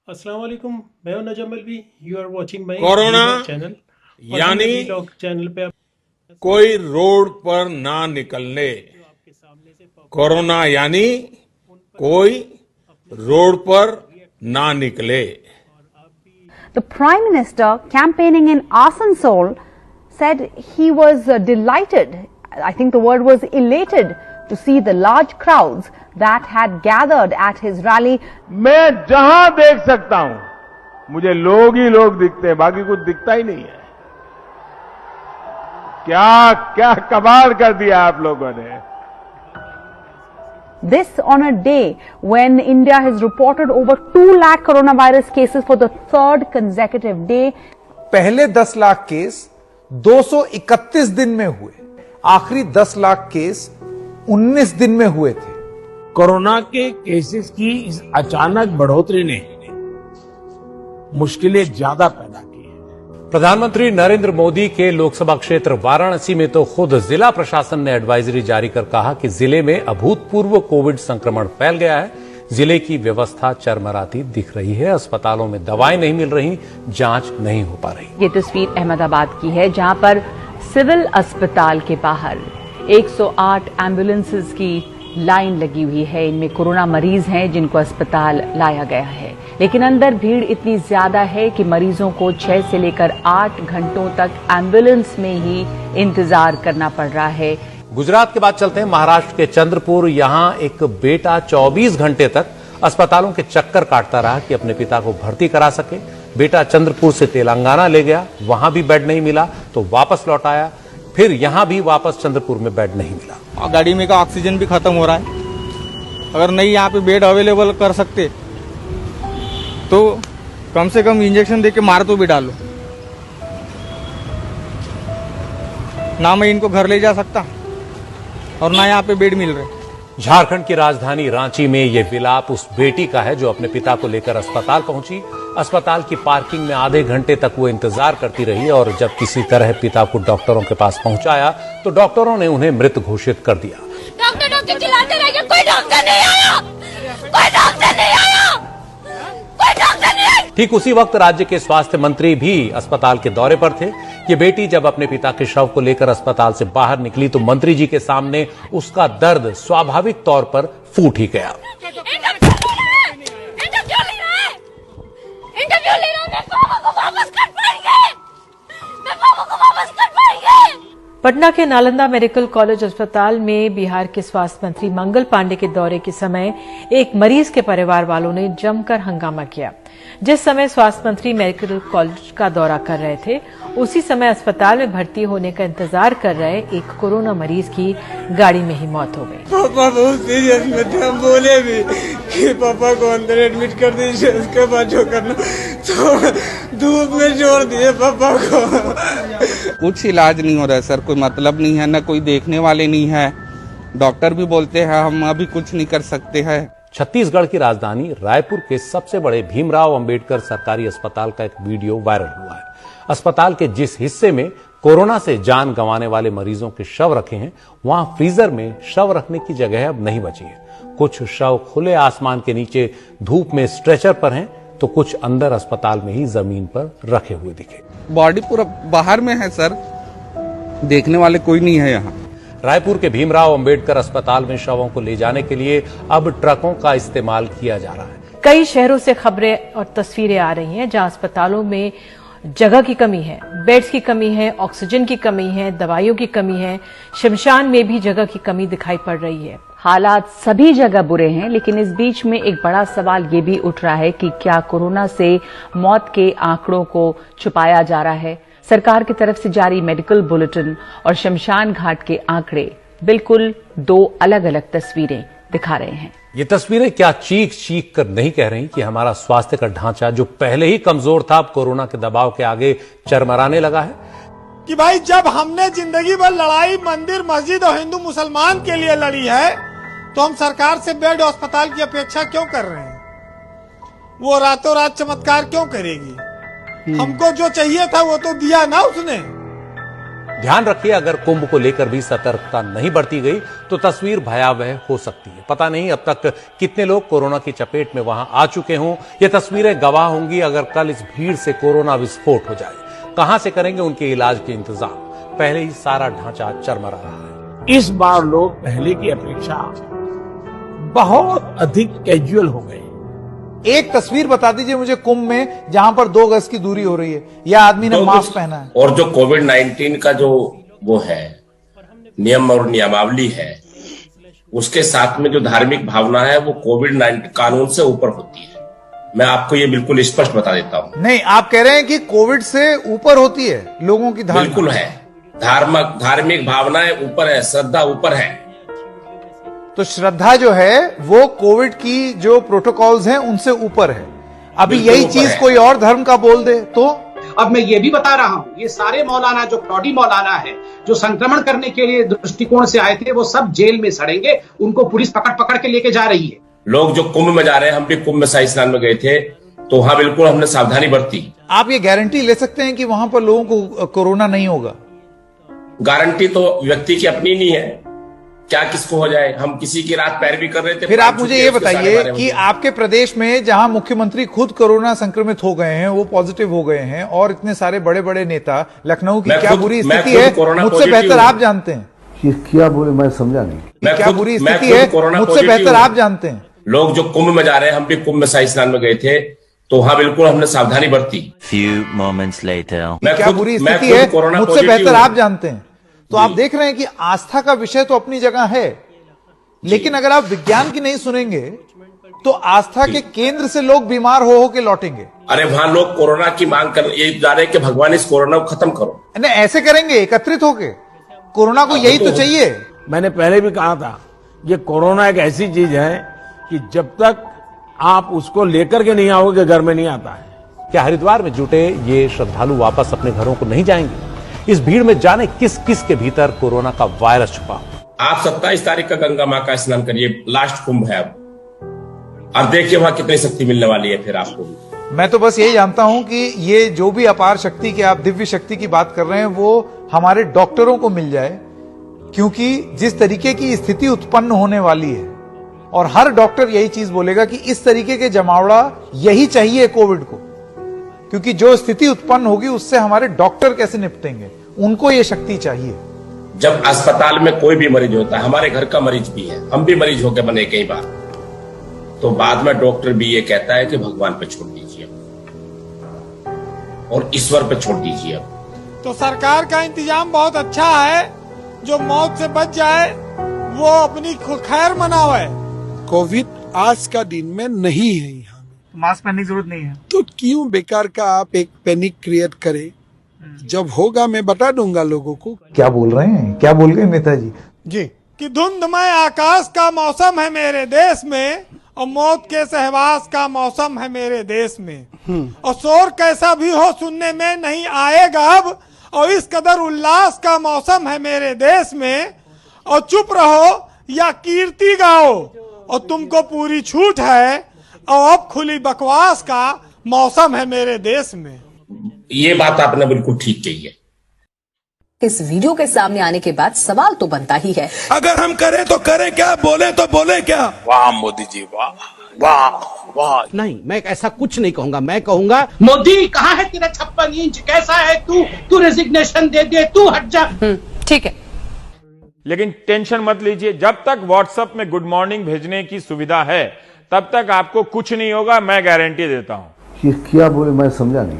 अस्सलाम वालेकुम, मैं हूं Najam Alvi. You are watching my corona channel. यानी चैनल पे आप कोई रोड पर ना निकलने। जो आपके सामने से कोरोना यानी कोई रोड पर ना निकले। The Prime Minister, campaigning in Asansol, said he was delighted, I think the word was elated, to see the large crowds that had gathered at his rally. मैं जहां देख सकता हूं मुझे लोग ही लोग दिखते हैं, बाकी कुछ दिखता ही नहीं है। क्या क्या कमाल कर दिया आप लोगों ने। This on a day when India has reported over 2 lakh coronavirus cases for the third consecutive day. पहले 10 लाख केस 231 दिन में हुए, आखिरी 10 लाख केस 19 दिन में हुए थे। कोरोना के केसेस की इस अचानक बढ़ोतरी ने मुश्किलें ज्यादा पैदा की हैं। प्रधानमंत्री नरेंद्र मोदी के लोकसभा क्षेत्र वाराणसी में तो खुद जिला प्रशासन ने एडवाइजरी जारी कर कहा कि जिले में अभूतपूर्व कोविड संक्रमण फैल गया है। जिले की व्यवस्था चरमराती दिख रही है। अस्पतालों में दवाएं नहीं मिल रही, जांच नहीं हो पा रही। ये तस्वीर अहमदाबाद की है, जहां पर सिविल अस्पताल के बाहर 108 एम्बुलेंसेज की लाइन लगी हुई है। इनमें कोरोना मरीज हैं जिनको अस्पताल लाया गया है, लेकिन अंदर भीड़ इतनी ज्यादा है कि मरीजों को 6 से लेकर 8 घंटों तक एम्बुलेंस में ही इंतजार करना पड़ रहा है। गुजरात के बाद चलते हैं महाराष्ट्र के चंद्रपुर। यहां एक बेटा 24 घंटे तक अस्पतालों के चक्कर काटता रहा कि अपने पिता को भर्ती करा सके। बेटा चंद्रपुर से तेलंगाना ले गया, वहां भी बेड नहीं मिला तो वापस लौट आया, फिर यहां भी वापस चंद्रपुर में बेड नहीं मिला। गाड़ी में का ऑक्सीजन भी खत्म हो रहा है। अगर नहीं यहाँ पे बेड अवेलेबल कर सकते तो कम से कम इंजेक्शन देके मार तो भी डालो ना। मैं इनको घर ले जा सकता और ना यहाँ पे बेड मिल रहे। झारखंड की राजधानी रांची में यह विलाप उस बेटी का है जो अपने पिता को लेकर अस्पताल पहुंची। अस्पताल की पार्किंग में आधे घंटे तक वो इंतजार करती रही और जब किसी तरह पिता को डॉक्टरों के पास पहुंचाया तो डॉक्टरों ने उन्हें मृत घोषित कर दिया। डॉक्टर डॉक्टर चिल्लाते रह गए, कोई डॉक्टर नहीं आया, कोई डॉक्टर नहीं आया, कोई डॉक्टर नहीं आया। ठीक उसी वक्त राज्य के स्वास्थ्य मंत्री भी अस्पताल के दौरे पर थे। ये बेटी जब अपने पिता के शव को लेकर अस्पताल से बाहर निकली तो मंत्री जी के सामने उसका दर्द स्वाभाविक तौर पर फूट ही गया। इंटरव्यू ले रहा है, मैं पापा को वापस कर पाएंगे, मैं पापा को वापस कर पाएंगे। पटना के नालंदा मेडिकल कॉलेज अस्पताल में बिहार के स्वास्थ्य मंत्री मंगल पांडे के दौरे के समय एक मरीज के परिवार वालों ने जमकर हंगामा किया। जिस समय स्वास्थ्य मंत्री मेडिकल कॉलेज का दौरा कर रहे थे, उसी समय अस्पताल में भर्ती होने का इंतजार कर रहे एक कोरोना मरीज की गाड़ी में ही मौत हो गई। पापा बहुत सीरियस में थे, हम बोले भी कि पापा को अंदर एडमिट कर दीजिए, उसके बाद जो करना। तो धूप में छोड़ दिए पापा को। कुछ इलाज नहीं हो रहा है सर, कोई मतलब नहीं है, न कोई देखने वाले नहीं है। डॉक्टर भी बोलते हैं हम अभी कुछ नहीं कर सकते हैं। छत्तीसगढ़ की राजधानी रायपुर के सबसे बड़े भीमराव अंबेडकर सरकारी अस्पताल का एक वीडियो वायरल हुआ है। अस्पताल के जिस हिस्से में कोरोना से जान गंवाने वाले मरीजों के शव रखे हैं, वहां फ्रीजर में शव रखने की जगह अब नहीं बची है। कुछ शव खुले आसमान के नीचे धूप में स्ट्रेचर पर हैं, तो कुछ अंदर अस्पताल में ही जमीन पर रखे हुए दिखे। बॉडी पूरा बाहर में है सर, देखने वाले कोई नहीं है यहाँ। रायपुर के भीमराव अंबेडकर अस्पताल में शवों को ले जाने के लिए अब ट्रकों का इस्तेमाल किया जा रहा है। कई शहरों से खबरें और तस्वीरें आ रही हैं जहां अस्पतालों में जगह की कमी है, बेड्स की कमी है, ऑक्सीजन की कमी है, दवाइयों की कमी है, शमशान में भी जगह की कमी दिखाई पड़ रही है। हालात सभी जगह बुरे हैं, लेकिन इस बीच में एक बड़ा सवाल ये भी उठ रहा है कि क्या कोरोना से मौत के आंकड़ों को छुपाया जा रहा है। सरकार की तरफ से जारी मेडिकल बुलेटिन और शमशान घाट के आंकड़े बिल्कुल 2 अलग अलग तस्वीरें दिखा रहे हैं। ये तस्वीरें क्या चीख चीख कर नहीं कह रही कि हमारा स्वास्थ्य का ढांचा जो पहले ही कमजोर था, अब कोरोना के दबाव के आगे चरमराने लगा है। कि भाई जब हमने जिंदगी भर लड़ाई मंदिर मस्जिद और हिंदू मुसलमान के लिए लड़ी है, तो हम सरकार से बेड अस्पताल की अपेक्षा क्यों कर रहे हैं? वो रातों रात चमत्कार क्यों करेगी? हमको जो चाहिए था वो तो दिया ना उसने। ध्यान रखिए, अगर कुंभ को लेकर भी सतर्कता नहीं बरती गई तो तस्वीर भयावह हो सकती है। पता नहीं अब तक कितने लोग कोरोना की चपेट में वहां आ चुके हों। ये तस्वीरें गवाह होंगी अगर कल इस भीड़ से कोरोना विस्फोट हो जाए। कहां से करेंगे उनके इलाज के इंतजाम? पहले ही सारा ढांचा चरमरा रहा है। इस बार लोग पहले की अपेक्षा बहुत अधिक कैजुअल हो गए। एक तस्वीर बता दीजिए मुझे कुंभ में जहां पर 2 गज की दूरी हो रही है या आदमी ने मास्क पहना है। और जो कोविड-19 का जो वो है नियम और नियमावली है, उसके साथ में जो धार्मिक भावना है वो कोविड-19 कानून से ऊपर होती है। मैं आपको ये बिल्कुल स्पष्ट बता देता हूँ। नहीं, आप कह रहे हैं कि कोविड से ऊपर होती है लोगों की धारणा? बिल्कुल है, धार्मिक भावनाएं ऊपर है, श्रद्धा ऊपर है। तो श्रद्धा जो है वो कोविड की जो प्रोटोकॉल्स हैं उनसे ऊपर है। अभी यही चीज कोई और धर्म का बोल दे तो? अब मैं ये भी बता रहा हूँ, ये सारे मौलाना जो फ्रॉडी मौलाना है, जो संक्रमण करने के लिए दृष्टिकोण से आए थे, वो सब जेल में सड़ेंगे। उनको पुलिस पकड़ पकड़ के लेके जा रही है। लोग जो कुंभ में जा रहे हैं, हम भी कुंभ में शाही स्नान में गए थे, तो वहां बिल्कुल हमने सावधानी बरती। आप ये गारंटी ले सकते हैं कि वहां पर लोगों को कोरोना नहीं होगा? गारंटी तो व्यक्ति की अपनी नहीं है, क्या किसको हो जाए। हम किसी की रात पैरवी कर रहे थे। फिर आप मुझे ये बताइए कि आपके प्रदेश में जहां मुख्यमंत्री खुद कोरोना संक्रमित हो गए हैं, वो पॉजिटिव हो गए हैं, और इतने सारे बड़े बड़े नेता, लखनऊ की क्या बुरी स्थिति है मुझसे बेहतर आप जानते हैं। क्या बोले, मैं समझा नहीं। क्या बुरी स्थिति है मुझसे बेहतर आप जानते हैं। लोग जो कुंभ में जा रहे हैं, हम भी कुंभ में शाही स्नान में गए थे, तो वहां बिल्कुल हमने सावधानी बरती। Few moments later. क्या बुरी स्थिति है मुझसे बेहतर आप जानते हैं। तो आप देख रहे हैं कि आस्था का विषय तो अपनी जगह है, लेकिन अगर आप विज्ञान की नहीं सुनेंगे तो आस्था के केंद्र से लोग बीमार हो के लौटेंगे। अरे वहां लोग कोरोना की मांग कर ये जा रहे हैं कि भगवान इस कोरोना को खत्म करो। नहीं, ऐसे करेंगे एकत्रित होके। कोरोना को यही तो चाहिए। मैंने पहले भी कहा था, ये कोरोना एक ऐसी चीज है कि जब तक आप उसको लेकर के नहीं आओगे घर में नहीं आता है। क्या हरिद्वार में जुटे ये श्रद्धालु वापस अपने घरों को नहीं जाएंगे? इस भीड़ में जाने किस किस के भीतर कोरोना का वायरस छुपा हुआ। आप 27 तारीख का गंगा मां का स्नान करिए, लास्ट कुंभ है अब देखिए वहां कितनी शक्ति मिलने वाली है। फिर आपको भी मैं तो बस यही जानता हूं कि ये जो भी अपार शक्ति की आप दिव्य शक्ति की बात कर रहे हैं वो हमारे डॉक्टरों को मिल जाए, क्योंकि जिस तरीके की स्थिति उत्पन्न होने वाली है, और हर डॉक्टर यही चीज बोलेगा कि इस तरीके के जमावड़ा यही चाहिए कोविड को, क्योंकि जो स्थिति उत्पन्न होगी उससे हमारे डॉक्टर कैसे निपटेंगे, उनको ये शक्ति चाहिए। जब अस्पताल में कोई भी मरीज होता है, हमारे घर का मरीज भी है, हम भी मरीज होकर बने कई बार, तो बाद में डॉक्टर भी ये कहता है कि भगवान पे छोड़ दीजिए और ईश्वर पे छोड़ दीजिए। तो सरकार का इंतजाम बहुत अच्छा है, जो मौत से बच जाए वो अपनी खैर मनावे। कोविड आज का दिन में नहीं है, यहाँ मास्क पहनने की जरूरत नहीं है, तो क्यों बेकार का आप एक पैनिक क्रिएट करें। जब होगा मैं बता दूंगा लोगों को। क्या बोल रहे हैं, क्या बोल गए नेताजी जी? कि धुंधमय आकाश का मौसम है मेरे देश में, और मौत के सहवास का मौसम है मेरे देश में, और शोर कैसा भी हो सुनने में नहीं आएगा अब, और इस कदर उल्लास का मौसम है मेरे देश में, और चुप रहो या कीर्ति गाओ, और तुमको पूरी छूट है, और अब खुली बकवास का मौसम है मेरे देश में। ये बात आपने बिल्कुल ठीक कही है। इस वीडियो के सामने आने के बाद सवाल तो बनता ही है, अगर हम करें तो करें क्या, बोले तो बोले क्या। वाह मोदी जी, वाह वाह वाह। नहीं, मैं ऐसा कुछ नहीं कहूंगा। मैं कहूंगा, मोदी कहाँ है तेरा 56 इंच, कैसा है तू रेजिग्नेशन दे दे, तू हट जा। ठीक है, लेकिन टेंशन मत लीजिए, जब तक व्हाट्सएप में गुड मॉर्निंग भेजने की सुविधा है तब तक आपको कुछ नहीं होगा, मैं गारंटी देता हूं। क्या बोले, मैं समझा नहीं।